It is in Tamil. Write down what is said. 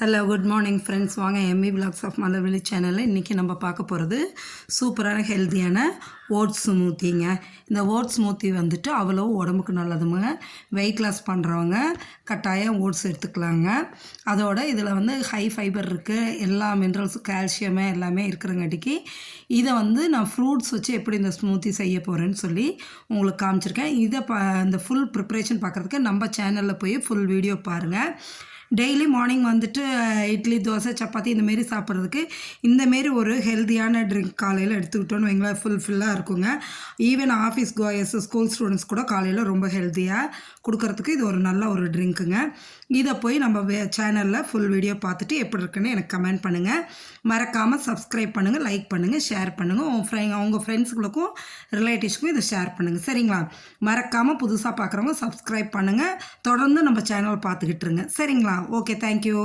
Hello good morning friends. வாங்க எம்மி விலாக்ஸ் ஆஃப் மலர்விழி சேனலில் இன்றைக்கி நம்ம பார்க்க போகிறது சூப்பரான ஹெல்த்தியான ஓட்ஸ் ஸ்மூத்திங்க. இந்த ஓட்ஸ் ஸ்மூத்தி வந்துட்டு அவ்வளோ உடம்புக்கு நல்லதுங்க. வெயிட் லாஸ் பண்ணுறவங்க கட்டாயம் ஓட்ஸ் எடுத்துக்கலாங்க. அதோட இதில் வந்து ஹை ஃபைபர் இருக்குது, எல்லா மினரல்ஸும் கால்சியமே எல்லாமே இருக்கிறங்காட்டிக்கு இதை வந்து நான் ஃப்ரூட்ஸ் வச்சு எப்படி இந்த ஸ்மூத்தி செய்ய போகிறேன்னு சொல்லி உங்களுக்கு காமிச்சிருக்கேன். இதை இந்த ஃபுல் ப்ரிப்ரேஷன் பார்க்குறதுக்கு நம்ம சேனலில் போய் ஃபுல் வீடியோ பாருங்கள். டெய்லி மார்னிங் வந்துட்டு இட்லி, தோசை, சப்பாத்தி இந்தமாரி சாப்பிட்றதுக்கு இந்தமாரி ஒரு ஹெல்த்தியான ட்ரிங்க் காலையில் எடுத்துக்கிட்டோன்னு வைங்களேன், ஃபுல்லாக இருக்குங்க. Even office chores, school students கூட காலையில் ரொம்ப ஹெல்த்தியாக கொடுக்கறதுக்கு இது ஒரு நல்ல ஒரு ட்ரிங்க்குங்க. இதை போய் நம்ம சேனலில் ஃபுல் வீடியோ பார்த்துட்டு எப்படி இருக்குன்னு எனக்கு கமெண்ட் பண்ணுங்கள். மறக்காமல் சப்ஸ்கிரைப் பண்ணுங்கள், லைக் பண்ணுங்கள், ஷேர் பண்ணுங்கள். உங்கள் ஃப்ரெண்ட்ஸுகளுக்கும் ரிலேட்டிவ்ஸ்க்கும் இதை ஷேர் பண்ணுங்கள். சரிங்களா? மறக்காமல் புதுசாக பார்க்குறவங்க சப்ஸ்கிரைப் பண்ணுங்கள். தொடர்ந்து நம்ம சேனல் பார்த்துக்கிட்டு இருங்க. சரிங்களா? Okay, thank you.